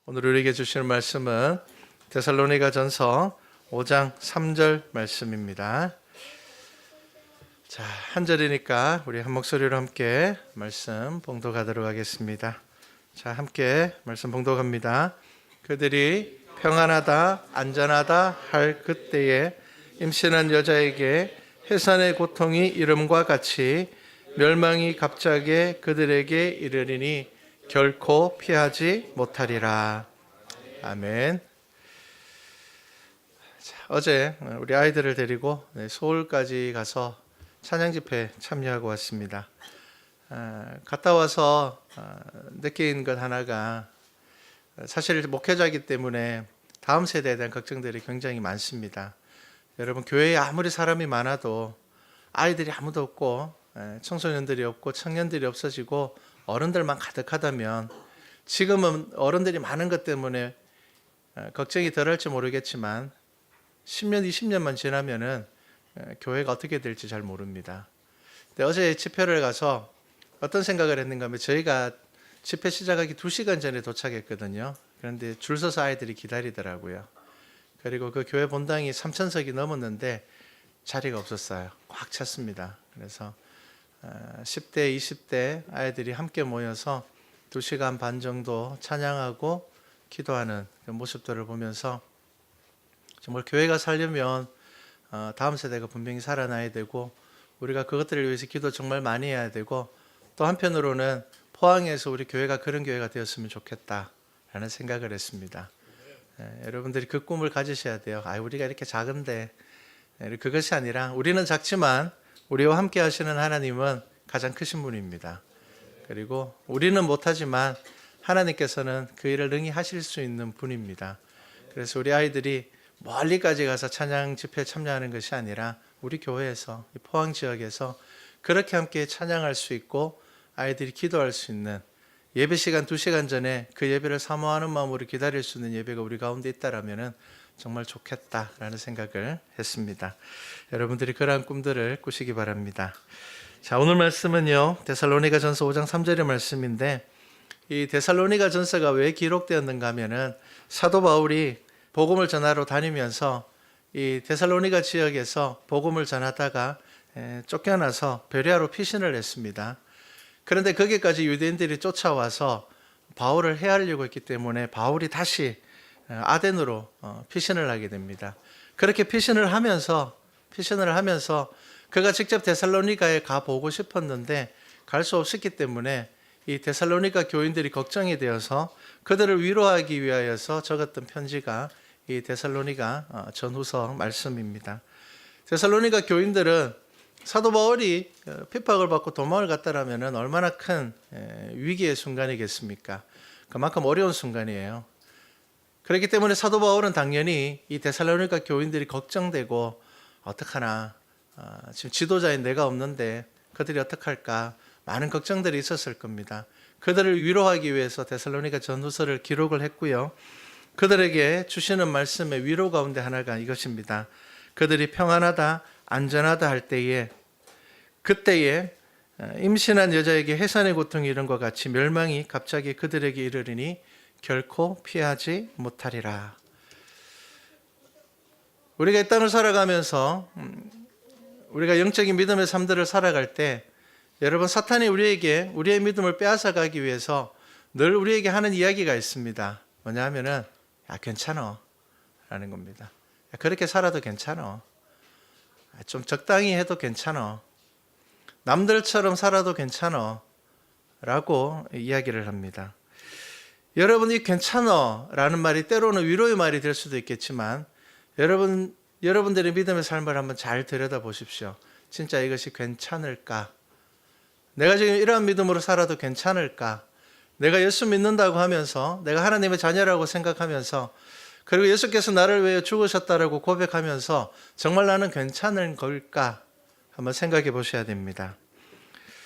오늘 우리에게 주시는 말씀은 데살로니가전서 5장 3절 말씀입니다. 자, 한 절이니까 우리 한 목소리로 함께 말씀 봉독하도록 하겠습니다. 자, 함께 말씀 봉독합니다. 그들이 평안하다, 안전하다 할 그때에 임신한 여자에게 해산의 고통이 이름과 같이 멸망이 갑자기 그들에게 이르리니 결코 피하지 못하리라. 아멘. 자, 어제 우리 아이들을 데리고 서울까지 가서 찬양 집회 참여하고 왔습니다. 갔다 와서 느낀 것 하나가, 사실 목회자이기 때문에 다음 세대에 대한 걱정들이 굉장히 많습니다. 여러분, 교회에 아무리 사람이 많아도 아이들이 아무도 없고 청소년들이 없고 청년들이 없어지고 어른들만 가득하다면, 지금은 어른들이 많은 것 때문에 걱정이 덜할지 모르겠지만 10년, 20년만 지나면은 교회가 어떻게 될지 잘 모릅니다. 근데 어제 집회를 가서 어떤 생각을 했는가 하면, 저희가 집회 시작하기 2시간 전에 도착했거든요. 그런데 줄 서서 아이들이 기다리더라고요. 그리고 그 교회 본당이 3,000석이 넘었는데 자리가 없었어요. 꽉 찼습니다. 그래서 10대, 20대 아이들이 함께 모여서 2시간 반 정도 찬양하고 기도하는 그 모습들을 보면서, 정말 교회가 살려면 다음 세대가 분명히 살아나야 되고, 우리가 그것들을 위해서 기도 정말 많이 해야 되고, 또 한편으로는 포항에서 우리 교회가 그런 교회가 되었으면 좋겠다라는 생각을 했습니다. 여러분들이 그 꿈을 가지셔야 돼요. 우리가 이렇게 작은데, 그것이 아니라 우리는 작지만 우리와 함께 하시는 하나님은 가장 크신 분입니다. 그리고 우리는 못하지만 하나님께서는 그 일을 능히 하실 수 있는 분입니다. 그래서 우리 아이들이 멀리까지 가서 찬양 집회에 참여하는 것이 아니라 우리 교회에서, 포항 지역에서 그렇게 함께 찬양할 수 있고 아이들이 기도할 수 있는, 예배 시간 2시간 전에 그 예배를 사모하는 마음으로 기다릴 수 있는 예배가 우리 가운데 있다라면 정말 좋겠다라는 생각을 했습니다. 여러분들이 그러한 꿈들을 꾸시기 바랍니다. 자, 오늘 말씀은요, 데살로니가전서 5장 3절의 말씀인데, 이 데살로니가전서가 왜 기록되었는가 하면은, 사도 바울이 복음을 전하러 다니면서 이 데살로니가 지역에서 복음을 전하다가 쫓겨나서 베레아로 피신을 했습니다. 그런데 거기까지 유대인들이 쫓아와서 바울을 해하려고 했기 때문에 바울이 다시 아덴으로 피신을 하게 됩니다. 그렇게 피신을 하면서 그가 직접 데살로니가에 가보고 싶었는데 갈 수 없었기 때문에 이 데살로니가 교인들이 걱정이 되어서 그들을 위로하기 위하여서 적었던 편지가 이 데살로니가 전후서 말씀입니다. 데살로니가 교인들은 사도 바울이 핍박을 받고 도망을 갔다라면 얼마나 큰 위기의 순간이겠습니까? 그만큼 어려운 순간이에요. 그렇기 때문에 사도 바울은 당연히 이 데살로니가 교인들이 걱정되고, 어떡하나, 지금 지도자인 내가 없는데 그들이 어떡할까, 많은 걱정들이 있었을 겁니다. 그들을 위로하기 위해서 데살로니가 전후서를 기록을 했고요. 그들에게 주시는 말씀의 위로 가운데 하나가 이것입니다. 그들이 평안하다, 안전하다 할 때에, 그때에 임신한 여자에게 해산의 고통이 이런 것 같이 멸망이 갑자기 그들에게 이르리니 결코 피하지 못하리라. 우리가 이 땅을 살아가면서 우리가 영적인 믿음의 삶들을 살아갈 때, 여러분, 사탄이 우리에게 우리의 믿음을 빼앗아가기 위해서 늘 우리에게 하는 이야기가 있습니다. 뭐냐 하면은, 괜찮아 라는 겁니다. 그렇게 살아도 괜찮아. 좀 적당히 해도 괜찮아. 남들처럼 살아도 괜찮아 라고 이야기를 합니다. 여러분이 괜찮아 라는 말이 때로는 위로의 말이 될 수도 있겠지만, 여러분들의 믿음의 삶을 한번 잘 들여다보십시오. 진짜 이것이 괜찮을까? 내가 지금 이러한 믿음으로 살아도 괜찮을까? 내가 예수 믿는다고 하면서, 내가 하나님의 자녀라고 생각하면서, 그리고 예수께서 나를 위해 죽으셨다라고 고백하면서 정말 나는 괜찮은 걸까? 한번 생각해 보셔야 됩니다.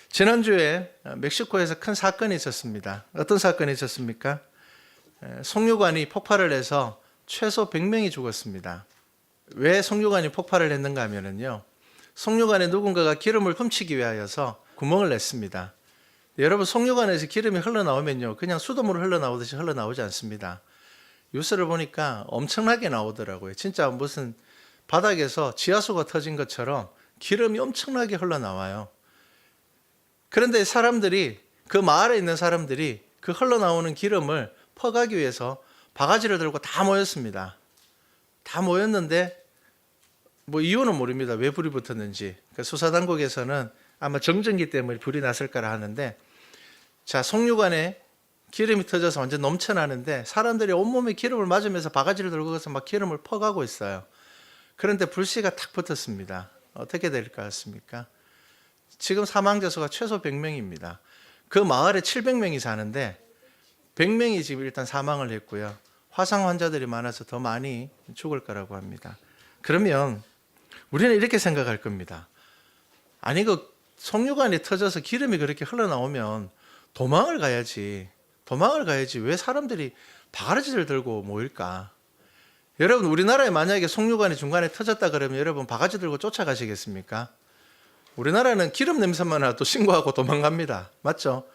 지난주에 멕시코에서 큰 사건이 있었습니다. 어떤 사건이 있었습니까? 송유관이 폭발을 해서 최소 100명이 죽었습니다. 왜 송유관이 폭발을 했는가 하면요, 송유관에 누군가가 기름을 훔치기 위하여서 구멍을 냈습니다. 여러분 송유관에서 기름이 흘러나오면요 그냥 수돗물 흘러나오듯이 흘러나오지 않습니다. 뉴스를 보니까 엄청나게 나오더라고요. 진짜 무슨 바닥에서 지하수가 터진 것처럼 기름이 엄청나게 흘러나와요. 그런데 사람들이, 그 마을에 있는 사람들이 그 흘러나오는 기름을 퍼가기 위해서 바가지를 들고 다 모였습니다. 다 모였는데 뭐 이유는 모릅니다. 왜 불이 붙었는지. 수사당국에서는 아마 정전기 때문에 불이 났을 거라 하는데, 자, 송유관에 기름이 터져서 완전 넘쳐나는데 사람들이 온몸에 기름을 맞으면서 바가지를 들고 가서 막 기름을 퍼가고 있어요. 그런데 불씨가 탁 붙었습니다. 어떻게 될 것 같습니까? 지금 사망자 수가 최소 100명입니다. 그 마을에 700명이 사는데 100명이 지금 일단 사망을 했고요. 화상 환자들이 많아서 더 많이 죽을 거라고 합니다. 그러면 우리는 이렇게 생각할 겁니다. 아니 그 송유관이 터져서 기름이 그렇게 흘러나오면 도망을 가야지. 왜 사람들이 바가지를 들고 모일까? 여러분 우리나라에 만약에 송유관이 중간에 터졌다 그러면 여러분 바가지 들고 쫓아가시겠습니까? 우리나라는 기름 냄새만 나도 신고하고 도망갑니다. 맞죠?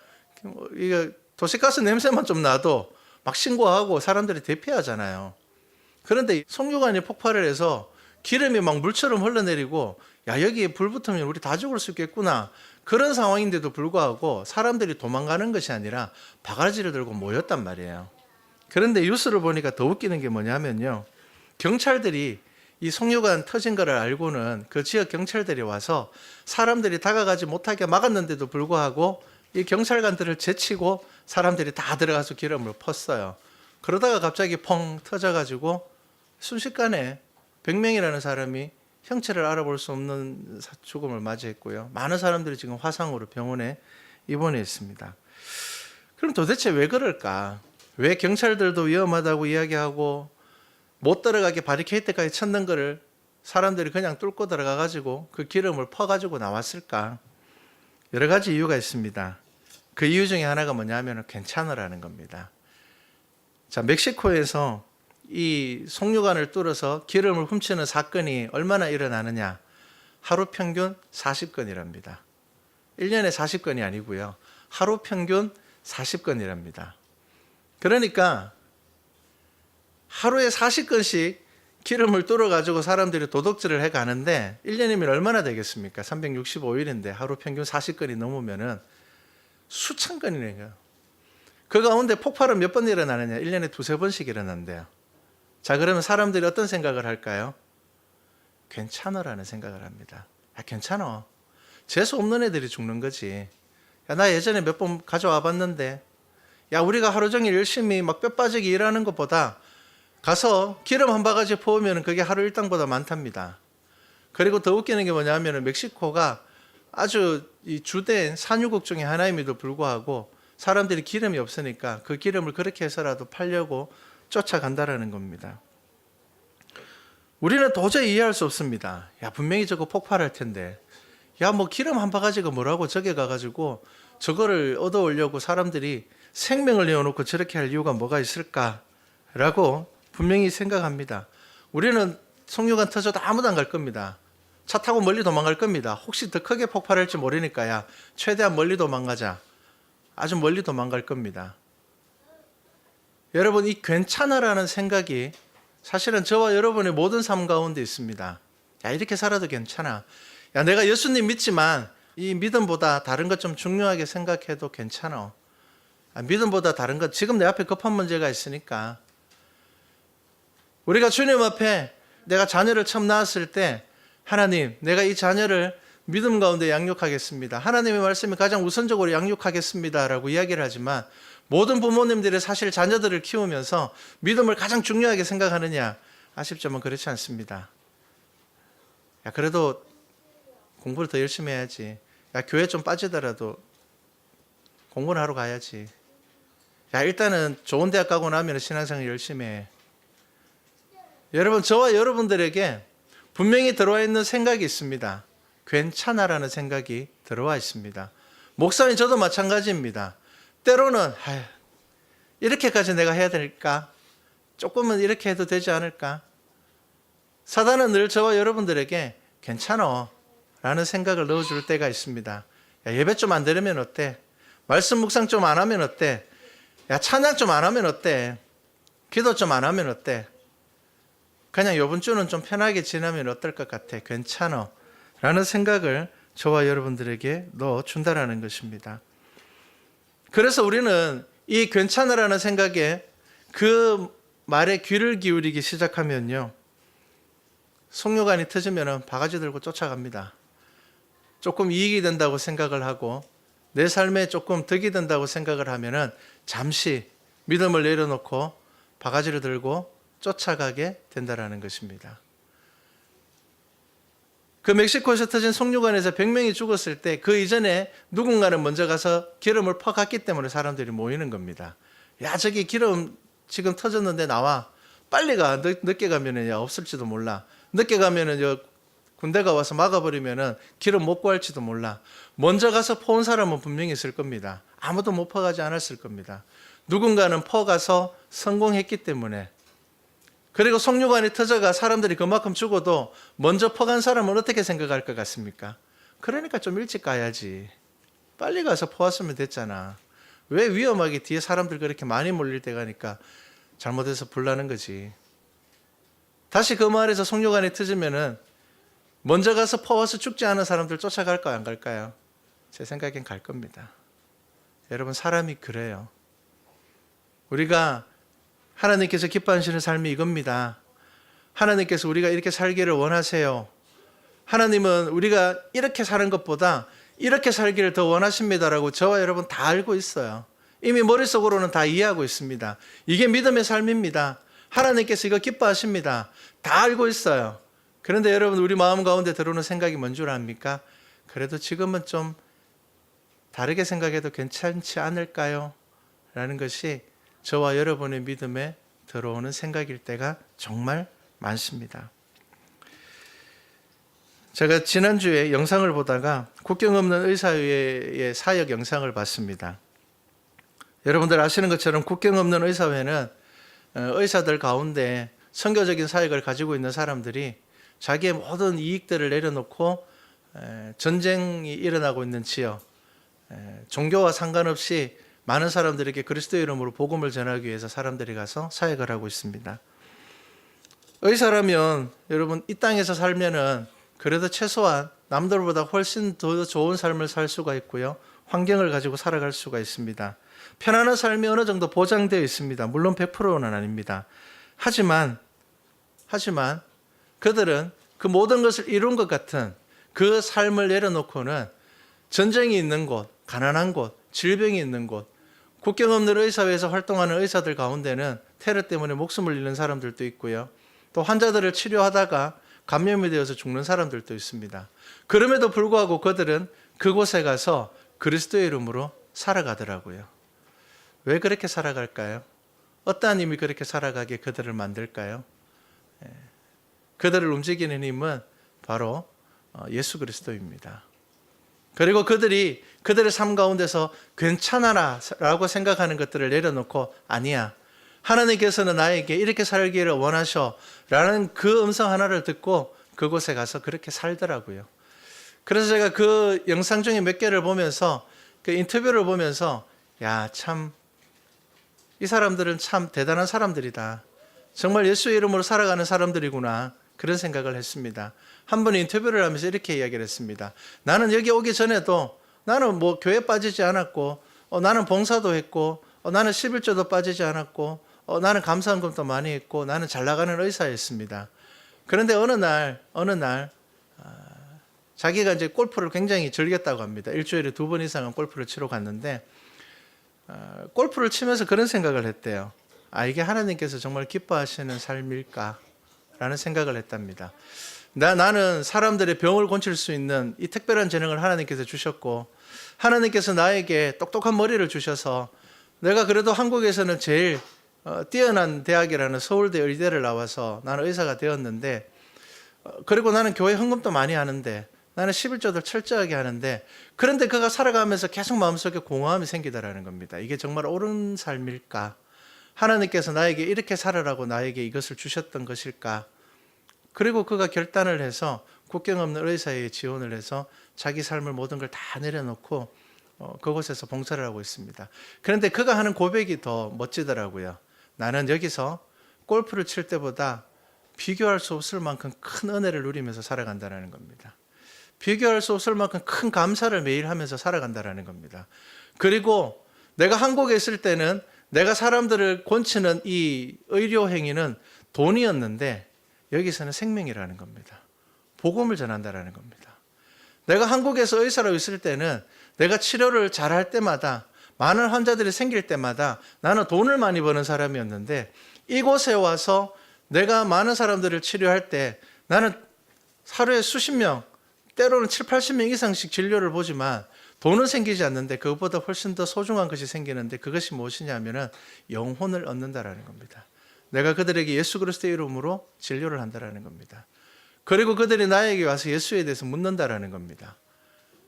이거 도시가스 냄새만 좀 나도 막 신고하고 사람들이 대피하잖아요. 그런데 송유관이 폭발을 해서 기름이 막 물처럼 흘러내리고 야 여기에 불 붙으면 우리 다 죽을 수 있겠구나. 그런 상황인데도 불구하고 사람들이 도망가는 것이 아니라 바가지를 들고 모였단 말이에요. 그런데 뉴스를 보니까 더 웃기는 게 뭐냐면요. 경찰들이 이 송유관 터진 거를 알고는 그 지역 경찰들이 와서 사람들이 다가가지 못하게 막았는데도 불구하고 이 경찰관들을 제치고 사람들이 다 들어가서 기름을 펐어요. 그러다가 갑자기 펑 터져가지고 순식간에 100명이라는 사람이 형체를 알아볼 수 없는 죽음을 맞이했고요. 많은 사람들이 지금 화상으로 병원에 입원해 있습니다. 그럼 도대체 왜 그럴까? 왜 경찰들도 위험하다고 이야기하고 못 들어가게 바리케이트까지 쳤는 거를 사람들이 그냥 뚫고 들어가가지고 그 기름을 퍼가지고 나왔을까? 여러 가지 이유가 있습니다. 그 이유 중에 하나가 뭐냐면 괜찮으라는 겁니다. 자, 멕시코에서 이 송유관을 뚫어서 기름을 훔치는 사건이 얼마나 일어나느냐? 하루 평균 40건이랍니다. 1년에 40건이 아니고요. 하루 평균 40건이랍니다. 그러니까 하루에 40건씩 기름을 뚫어가지고 사람들이 도둑질을 해가는데 1년이면 얼마나 되겠습니까? 365일인데 하루 평균 40건이 넘으면은 수천 건이네요. 그 가운데 폭발은 몇 번 일어나느냐? 1년에 두세 번씩 일어난대요. 자, 그러면 사람들이 어떤 생각을 할까요? 괜찮으라는 생각을 합니다. 야, 괜찮아. 재수 없는 애들이 죽는 거지. 야, 나 예전에 몇 번 가져와 봤는데, 야, 우리가 하루 종일 열심히 막 뼈 빠지게 일하는 것보다 가서 기름 한 바가지 퍼오면 그게 하루 일당보다 많답니다. 그리고 더 웃기는 게 뭐냐면 멕시코가 아주 이 주된 산유국 중에 하나임에도 불구하고 사람들이 기름이 없으니까 그 기름을 그렇게 해서라도 팔려고 쫓아간다라는 겁니다. 우리는 도저히 이해할 수 없습니다. 야, 분명히 저거 폭발할 텐데. 야, 뭐 기름 한 바가지가 뭐라고 저게 가가지고 저거를 얻어오려고 사람들이 생명을 내어놓고 저렇게 할 이유가 뭐가 있을까라고 분명히 생각합니다. 우리는 송유관 터져도 아무도 안 갈 겁니다. 차 타고 멀리 도망갈 겁니다. 혹시 더 크게 폭발할지 모르니까 야, 최대한 멀리 도망가자. 아주 멀리 도망갈 겁니다. 여러분, 이 괜찮아라는 생각이 사실은 저와 여러분의 모든 삶 가운데 있습니다. 야, 이렇게 살아도 괜찮아. 야, 내가 예수님 믿지만 이 믿음보다 다른 것 좀 중요하게 생각해도 괜찮아. 믿음보다 다른 것, 지금 내 앞에 급한 문제가 있으니까. 우리가 주님 앞에 내가 자녀를 처음 낳았을 때 하나님, 내가 이 자녀를 믿음 가운데 양육하겠습니다. 하나님의 말씀이 가장 우선적으로 양육하겠습니다 라고 이야기를 하지만 모든 부모님들이 사실 자녀들을 키우면서 믿음을 가장 중요하게 생각하느냐? 아쉽지만 그렇지 않습니다. 야, 그래도 공부를 더 열심히 해야지. 야, 교회 좀 빠지더라도 공부는 하러 가야지. 야, 일단은 좋은 대학 가고 나면 신앙생활 열심히 해. 여러분, 저와 여러분들에게 분명히 들어와 있는 생각이 있습니다. 괜찮아라는 생각이 들어와 있습니다. 목사님, 저도 마찬가지입니다. 때로는 이렇게까지 내가 해야 될까? 조금은 이렇게 해도 되지 않을까? 사단은 늘 저와 여러분들에게 괜찮아 라는 생각을 넣어줄 때가 있습니다. 야, 예배 좀 안 드리면 어때? 말씀 묵상 좀 안 하면 어때? 야, 찬양 좀 안 하면 어때? 기도 좀 안 하면 어때? 그냥 이번 주는 좀 편하게 지나면 어떨 것 같아? 괜찮아? 라는 생각을 저와 여러분들에게 넣어준다라는 것입니다. 그래서 우리는 이 괜찮으라는 생각에 그 말에 귀를 기울이기 시작하면요, 속력안이 터지면 바가지 들고 쫓아갑니다. 조금 이익이 된다고 생각을 하고 내 삶에 조금 득이 된다고 생각을 하면은 잠시 믿음을 내려놓고 바가지를 들고 쫓아가게 된다라는 것입니다. 그 멕시코에서 터진 송유관에서 100명이 죽었을 때 그 이전에 누군가는 먼저 가서 기름을 퍼갔기 때문에 사람들이 모이는 겁니다. 야, 저기 기름 지금 터졌는데 나와. 빨리 가. 늦게 가면은 없을지도 몰라. 늦게 가면은 군대가 와서 막아버리면은 기름 못 구할지도 몰라. 먼저 가서 퍼온 사람은 분명히 있을 겁니다. 아무도 못 퍼가지 않았을 겁니다. 누군가는 퍼가서 성공했기 때문에. 그리고 송유관이 터져가 사람들이 그만큼 죽어도 먼저 퍼간 사람은 어떻게 생각할 것 같습니까? 그러니까 좀 일찍 가야지. 빨리 가서 퍼왔으면 됐잖아. 왜 위험하게 뒤에 사람들 그렇게 많이 몰릴 때 가니까 잘못해서 불나는 거지. 다시 그 말에서 송유관이 터지면은 먼저 가서 퍼와서 죽지 않은 사람들 쫓아갈까요, 안 갈까요? 제 생각엔 갈 겁니다. 여러분, 사람이 그래요. 우리가 하나님께서 기뻐하시는 삶이 이겁니다. 하나님께서 우리가 이렇게 살기를 원하세요. 하나님은 우리가 이렇게 사는 것보다 이렇게 살기를 더 원하십니다라고 저와 여러분 다 알고 있어요. 이미 머릿속으로는 다 이해하고 있습니다. 이게 믿음의 삶입니다. 하나님께서 이거 기뻐하십니다. 다 알고 있어요. 그런데 여러분, 우리 마음 가운데 들어오는 생각이 뭔 줄 압니까? 그래도 지금은 좀 다르게 생각해도 괜찮지 않을까요? 라는 것이 저와 여러분의 믿음에 들어오는 생각일 때가 정말 많습니다. 제가 지난주에 영상을 보다가 국경 없는 의사회의 사역 영상을 봤습니다. 여러분들 아시는 것처럼 국경 없는 의사회는 의사들 가운데 선교적인 사역을 가지고 있는 사람들이 자기의 모든 이익들을 내려놓고 전쟁이 일어나고 있는 지역, 종교와 상관없이 많은 사람들에게 그리스도의 이름으로 복음을 전하기 위해서 사람들이 가서 사역을 하고 있습니다. 의사라면 여러분, 이 땅에서 살면은 그래도 최소한 남들보다 훨씬 더 좋은 삶을 살 수가 있고요, 환경을 가지고 살아갈 수가 있습니다. 편안한 삶이 어느 정도 보장되어 있습니다. 물론 100%는 아닙니다. 하지만 그들은 그 모든 것을 이룬 것 같은 그 삶을 내려놓고는 전쟁이 있는 곳, 가난한 곳, 질병이 있는 곳, 국경 없는 의사회에서 활동하는 의사들 가운데는 테러 때문에 목숨을 잃는 사람들도 있고요, 또 환자들을 치료하다가 감염이 되어서 죽는 사람들도 있습니다. 그럼에도 불구하고 그들은 그곳에 가서 그리스도의 이름으로 살아가더라고요. 왜 그렇게 살아갈까요? 어떠한 힘이 그렇게 살아가게 그들을 만들까요? 그들을 움직이는 힘은 바로 예수 그리스도입니다. 그리고 그들이 그들의 삶 가운데서 괜찮아라 라고 생각하는 것들을 내려놓고, 아니야, 하나님께서는 나에게 이렇게 살기를 원하셔 라는 그 음성 하나를 듣고 그곳에 가서 그렇게 살더라고요. 그래서 제가 그 영상 중에 몇 개를 보면서, 그 인터뷰를 보면서, 야, 참 이 사람들은 참 대단한 사람들이다. 정말 예수의 이름으로 살아가는 사람들이구나. 그런 생각을 했습니다. 한 번 인터뷰를 하면서 이렇게 이야기를 했습니다. 나는 여기 오기 전에도 나는 뭐 교회 빠지지 않았고, 나는 봉사도 했고, 나는 11조도 빠지지 않았고, 나는 감사헌금도 많이 했고, 나는 잘 나가는 의사였습니다. 그런데 어느 날 자기가 이제 골프를 굉장히 즐겼다고 합니다. 일주일에 2번 이상은 골프를 치러 갔는데, 골프를 치면서 그런 생각을 했대요. 아, 이게 하나님께서 정말 기뻐하시는 삶일까? 라는 생각을 했답니다. 나는 사람들의 병을 고칠 수 있는 이 특별한 재능을 하나님께서 주셨고, 하나님께서 나에게 똑똑한 머리를 주셔서 내가 그래도 한국에서는 제일 뛰어난 대학이라는 서울대 의대를 나와서 나는 의사가 되었는데, 그리고 나는 교회 헌금도 많이 하는데, 나는 11조를 철저하게 하는데, 그런데 그가 살아가면서 계속 마음속에 공허함이 생기더라는 겁니다. 이게 정말 옳은 삶일까? 하나님께서 나에게 이렇게 살아라고 나에게 이것을 주셨던 것일까? 그리고 그가 결단을 해서 국경 없는 의사회에 지원을 해서 자기 삶을 모든 걸 다 내려놓고 그곳에서 봉사를 하고 있습니다. 그런데 그가 하는 고백이 더 멋지더라고요. 나는 여기서 골프를 칠 때보다 비교할 수 없을 만큼 큰 은혜를 누리면서 살아간다는 겁니다. 비교할 수 없을 만큼 큰 감사를 매일 하면서 살아간다는 겁니다. 그리고 내가 한국에 있을 때는 내가 사람들을 곤치는 이 의료 행위는 돈이었는데 여기서는 생명이라는 겁니다. 복음을 전한다는 겁니다. 내가 한국에서 의사로 있을 때는 내가 치료를 잘할 때마다 많은 환자들이 생길 때마다 나는 돈을 많이 버는 사람이었는데 이곳에 와서 내가 많은 사람들을 치료할 때 나는 하루에 수십 명, 때로는 7, 80명 이상씩 진료를 보지만 돈은 생기지 않는데 그것보다 훨씬 더 소중한 것이 생기는데 그것이 무엇이냐면은 영혼을 얻는다라는 겁니다. 내가 그들에게 예수 그리스도의 이름으로 진료를 한다라는 겁니다. 그리고 그들이 나에게 와서 예수에 대해서 묻는다라는 겁니다.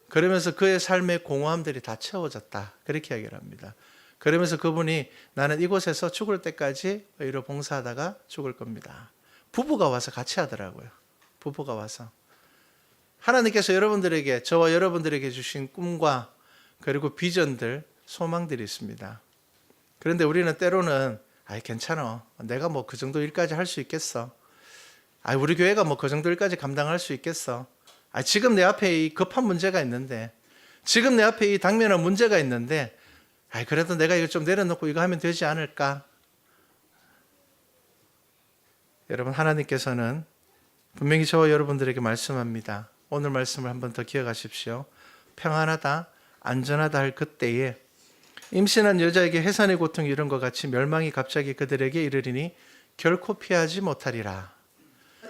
그러면서 그의 삶의 공허함들이 다 채워졌다. 그렇게 이야기를 합니다. 그러면서 그분이 나는 이곳에서 죽을 때까지 의로 봉사하다가 죽을 겁니다. 부부가 와서 같이 하더라고요. 부부가 와서. 하나님께서 여러분들에게, 저와 여러분들에게 주신 꿈과 그리고 비전들, 소망들이 있습니다. 그런데 우리는 때로는 괜찮아. 내가 뭐 그 정도 일까지 할 수 있겠어. 우리 교회가 뭐 그 정도 일까지 감당할 수 있겠어. 지금 내 앞에 이 급한 문제가 있는데, 지금 내 앞에 이 당면한 문제가 있는데, 그래도 내가 이거 좀 내려놓고 이거 하면 되지 않을까? 여러분, 하나님께서는 분명히 저와 여러분들에게 말씀합니다. 오늘 말씀을 한번 더 기억하십시오. 평안하다, 안전하다 할 그때에 임신한 여자에게 해산의 고통이 이런 것 같이 멸망이 갑자기 그들에게 이르리니 결코 피하지 못하리라.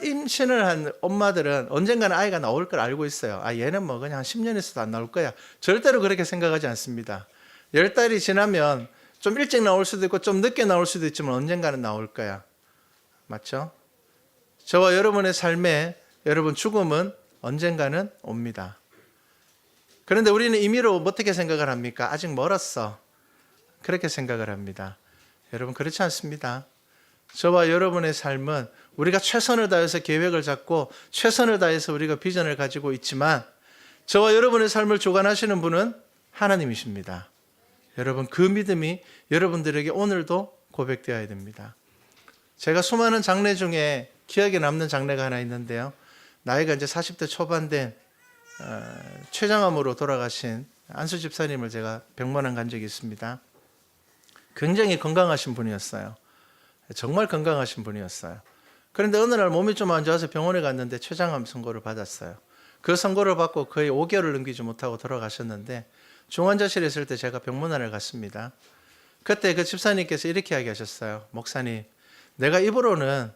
임신을 한 엄마들은 언젠가는 아이가 나올 걸 알고 있어요. 얘는 뭐 그냥 한 10년 있어도 안 나올 거야. 절대로 그렇게 생각하지 않습니다. 10달이 지나면 좀 일찍 나올 수도 있고 좀 늦게 나올 수도 있지만 언젠가는 나올 거야. 맞죠? 저와 여러분의 삶에 여러분 죽음은 언젠가는 옵니다. 그런데 우리는 임의로 어떻게 생각을 합니까? 아직 멀었어. 그렇게 생각을 합니다. 여러분 그렇지 않습니다. 저와 여러분의 삶은 우리가 최선을 다해서 계획을 잡고 최선을 다해서 우리가 비전을 가지고 있지만 저와 여러분의 삶을 주관하시는 분은 하나님이십니다. 여러분 그 믿음이 여러분들에게 오늘도 고백되어야 됩니다. 제가 수많은 장례 중에 기억에 남는 장례가 하나 있는데요. 나이가 이제 40대 초반 된 췌장암으로 돌아가신 안수 집사님을 제가 병문안 간 적이 있습니다. 굉장히 건강하신 분이었어요. 정말 건강하신 분이었어요. 그런데 어느 날 몸이 좀 안 좋아서 병원에 갔는데 췌장암 선고를 받았어요. 그 선고를 받고 거의 5개월을 넘기지 못하고 돌아가셨는데 중환자실에 있을 때 제가 병문안을 갔습니다. 그때 그 집사님께서 이렇게 이야기하셨어요. 목사님, 내가 입으로는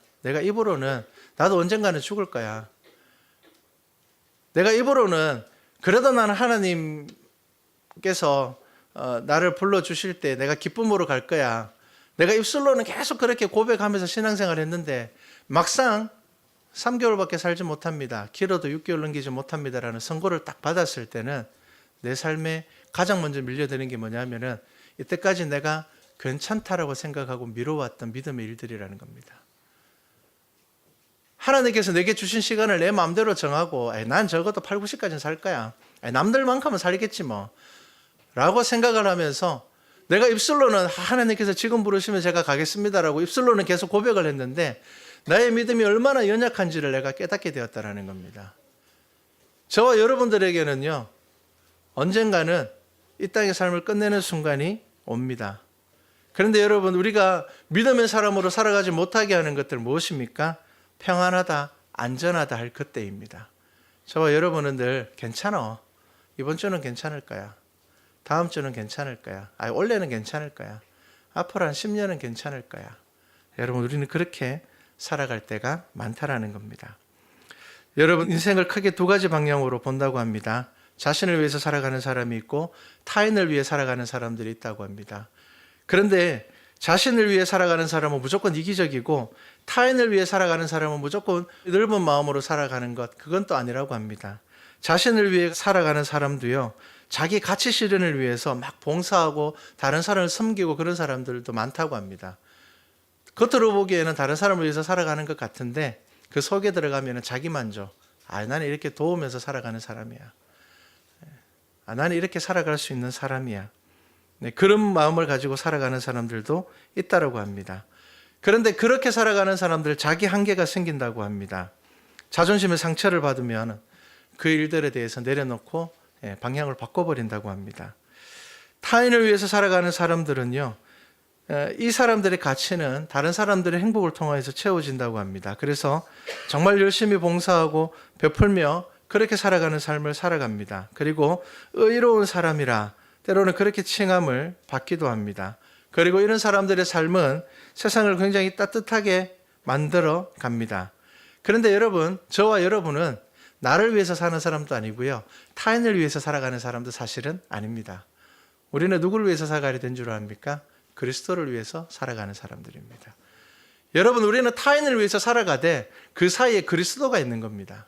나도 언젠가는 죽을 거야. 내가 입으로는 그래도 나는 하나님께서 나를 불러주실 때 내가 기쁨으로 갈 거야. 내가 입술로는 계속 그렇게 고백하면서 신앙생활을 했는데 막상 3개월밖에 살지 못합니다. 길어도 6개월 넘기지 못합니다라는 선고를 딱 받았을 때는 내 삶에 가장 먼저 밀려드는 게 뭐냐면은 이때까지 내가 괜찮다라고 생각하고 미뤄왔던 믿음의 일들이라는 겁니다. 하나님께서 내게 주신 시간을 내 마음대로 정하고 난 적어도 8, 90까지는 살 거야. 남들만큼은 살겠지 뭐. 라고 생각을 하면서 내가 입술로는 하나님께서 지금 부르시면 제가 가겠습니다라고 입술로는 계속 고백을 했는데 나의 믿음이 얼마나 연약한지를 내가 깨닫게 되었다는 겁니다. 저와 여러분들에게는요. 언젠가는 이 땅의 삶을 끝내는 순간이 옵니다. 그런데 여러분 우리가 믿음의 사람으로 살아가지 못하게 하는 것들 무엇입니까? 평안하다, 안전하다 할 그때입니다. 저와 여러분은 늘 괜찮아. 이번 주는 괜찮을 거야. 다음 주는 괜찮을 거야. 올해는 괜찮을 거야. 앞으로 한 10년은 괜찮을 거야. 여러분 우리는 그렇게 살아갈 때가 많다라는 겁니다. 여러분 인생을 크게 두 가지 방향으로 본다고 합니다. 자신을 위해서 살아가는 사람이 있고 타인을 위해 살아가는 사람들이 있다고 합니다. 그런데 자신을 위해 살아가는 사람은 무조건 이기적이고 타인을 위해 살아가는 사람은 무조건 넓은 마음으로 살아가는 것, 그건 또 아니라고 합니다. 자신을 위해 살아가는 사람도요, 자기 가치 실현을 위해서 막 봉사하고 다른 사람을 섬기고 그런 사람들도 많다고 합니다. 겉으로 보기에는 다른 사람을 위해서 살아가는 것 같은데 그 속에 들어가면 자기 만족, 나는 이렇게 도우면서 살아가는 사람이야. 나는 이렇게 살아갈 수 있는 사람이야. 네, 그런 마음을 가지고 살아가는 사람들도 있다라고 합니다. 그런데 그렇게 살아가는 사람들 자기 한계가 생긴다고 합니다. 자존심의 상처를 받으면 그 일들에 대해서 내려놓고 방향을 바꿔버린다고 합니다. 타인을 위해서 살아가는 사람들은요, 이 사람들의 가치는 다른 사람들의 행복을 통해서 채워진다고 합니다. 그래서 정말 열심히 봉사하고 베풀며 그렇게 살아가는 삶을 살아갑니다. 그리고 의로운 사람이라 때로는 그렇게 칭함을 받기도 합니다. 그리고 이런 사람들의 삶은 세상을 굉장히 따뜻하게 만들어 갑니다. 그런데 여러분, 저와 여러분은 나를 위해서 사는 사람도 아니고요, 타인을 위해서 살아가는 사람도 사실은 아닙니다. 우리는 누구를 위해서 살아가야 된 줄 압니까? 그리스도를 위해서 살아가는 사람들입니다. 여러분, 우리는 타인을 위해서 살아가되 그 사이에 그리스도가 있는 겁니다.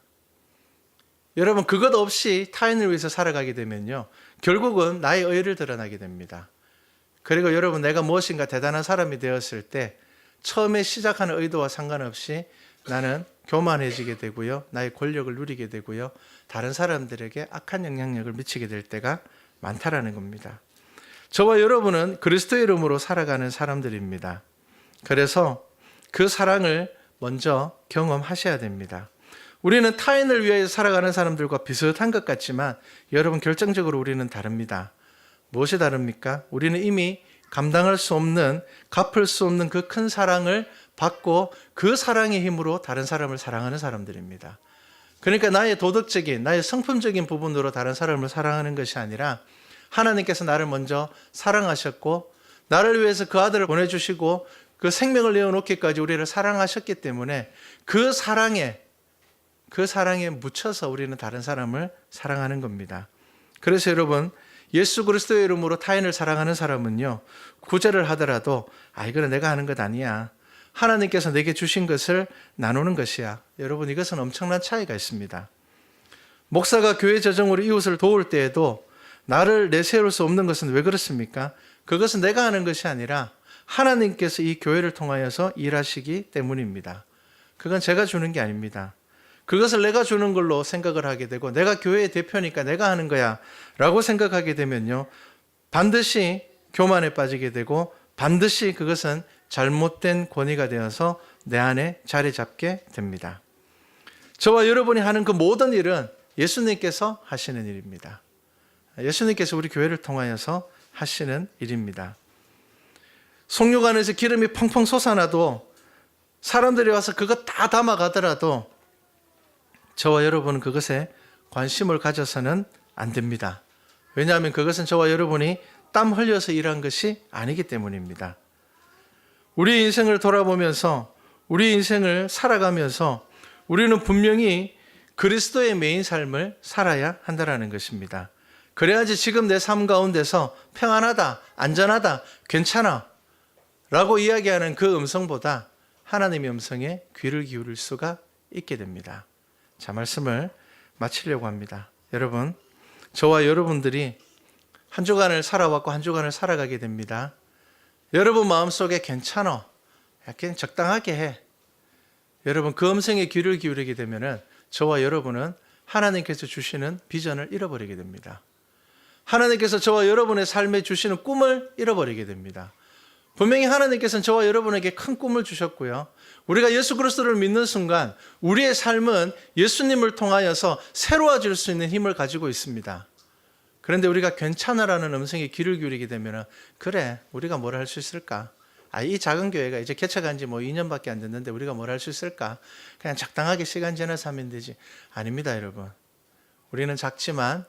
여러분, 그것 없이 타인을 위해서 살아가게 되면요, 결국은 나의 의를 드러나게 됩니다. 그리고 여러분, 내가 무엇인가 대단한 사람이 되었을 때 처음에 시작하는 의도와 상관없이 나는 교만해지게 되고요, 나의 권력을 누리게 되고요, 다른 사람들에게 악한 영향력을 미치게 될 때가 많다라는 겁니다. 저와 여러분은 그리스도의 이름으로 살아가는 사람들입니다. 그래서 그 사랑을 먼저 경험하셔야 됩니다. 우리는 타인을 위해 살아가는 사람들과 비슷한 것 같지만 여러분, 결정적으로 우리는 다릅니다. 무엇이 다릅니까? 우리는 이미 감당할 수 없는, 갚을 수 없는 그 큰 사랑을 받고 그 사랑의 힘으로 다른 사람을 사랑하는 사람들입니다. 그러니까 나의 도덕적인, 나의 성품적인 부분으로 다른 사람을 사랑하는 것이 아니라 하나님께서 나를 먼저 사랑하셨고 나를 위해서 그 아들을 보내주시고 그 생명을 내어놓기까지 우리를 사랑하셨기 때문에 그 사랑에 묻혀서 우리는 다른 사람을 사랑하는 겁니다. 그래서 여러분, 예수 그리스도의 이름으로 타인을 사랑하는 사람은요, 구제를 하더라도 이거는 내가 하는 것 아니야, 하나님께서 내게 주신 것을 나누는 것이야. 여러분, 이것은 엄청난 차이가 있습니다. 목사가 교회 재정으로 이웃을 도울 때에도 나를 내세울 수 없는 것은 왜 그렇습니까? 그것은 내가 하는 것이 아니라 하나님께서 이 교회를 통하여서 일하시기 때문입니다. 그건 제가 주는 게 아닙니다. 그것을 내가 주는 걸로 생각을 하게 되고 내가 교회의 대표니까 내가 하는 거야 라고 생각하게 되면요, 반드시 교만에 빠지게 되고 반드시 그것은 잘못된 권위가 되어서 내 안에 자리 잡게 됩니다. 저와 여러분이 하는 그 모든 일은 예수님께서 하시는 일입니다. 예수님께서 우리 교회를 통하여서 하시는 일입니다. 송육 안에서 기름이 펑펑 솟아나도 사람들이 와서 그것 다 담아가더라도 저와 여러분은 그것에 관심을 가져서는 안 됩니다. 왜냐하면 그것은 저와 여러분이 땀 흘려서 일한 것이 아니기 때문입니다. 우리 인생을 돌아보면서 우리 인생을 살아가면서 우리는 분명히 그리스도의 메인 삶을 살아야 한다는 것입니다. 그래야지 지금 내 삶 가운데서 평안하다, 안전하다, 괜찮아 라고 이야기하는 그 음성보다 하나님의 음성에 귀를 기울일 수가 있게 됩니다. 자, 말씀을 마치려고 합니다. 여러분, 저와 여러분들이 한 주간을 살아왔고 한 주간을 살아가게 됩니다. 여러분 마음속에 괜찮아, 그냥 적당하게 해. 여러분, 그 음성에 귀를 기울이게 되면 저와 여러분은 하나님께서 주시는 비전을 잃어버리게 됩니다. 하나님께서 저와 여러분의 삶에 주시는 꿈을 잃어버리게 됩니다. 분명히 하나님께서는 저와 여러분에게 큰 꿈을 주셨고요, 우리가 예수 그리스도를 믿는 순간 우리의 삶은 예수님을 통하여서 새로워질 수 있는 힘을 가지고 있습니다. 그런데 우리가 괜찮아라는 음성에 귀를 기울이게 되면 그래, 우리가 뭘 할 수 있을까? 이 작은 교회가 이제 개척한 지 2년밖에 안 됐는데 우리가 뭘 할 수 있을까? 그냥 적당하게 시간 지나서 하면 되지. 아닙니다, 여러분. 우리는 작지만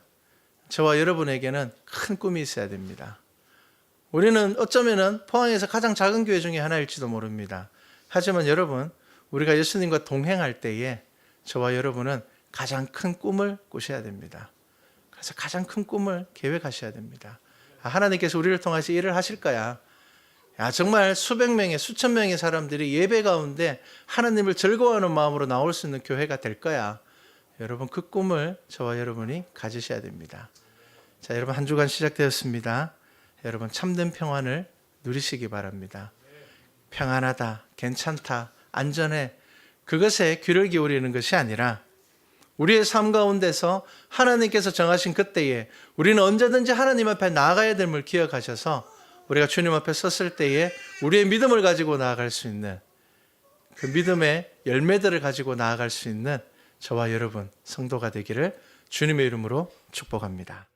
저와 여러분에게는 큰 꿈이 있어야 됩니다. 우리는 어쩌면 포항에서 가장 작은 교회 중에 하나일지도 모릅니다. 하지만 여러분, 우리가 예수님과 동행할 때에 저와 여러분은 가장 큰 꿈을 꾸셔야 됩니다. 그래서 가장 큰 꿈을 계획하셔야 됩니다. 하나님께서 우리를 통해서 일을 하실 거야. 정말 수백 명의, 수천 명의 사람들이 예배 가운데 하나님을 즐거워하는 마음으로 나올 수 있는 교회가 될 거야. 여러분, 그 꿈을 저와 여러분이 가지셔야 됩니다. 자, 여러분, 한 주간 시작되었습니다. 여러분, 참된 평안을 누리시기 바랍니다. 평안하다, 괜찮다, 안전해, 그것에 귀를 기울이는 것이 아니라 우리의 삶 가운데서 하나님께서 정하신 그때에 우리는 언제든지 하나님 앞에 나아가야 됨을 기억하셔서 우리가 주님 앞에 섰을 때에 우리의 믿음을 가지고 나아갈 수 있는 그 믿음의 열매들을 가지고 나아갈 수 있는 저와 여러분 성도가 되기를 주님의 이름으로 축복합니다.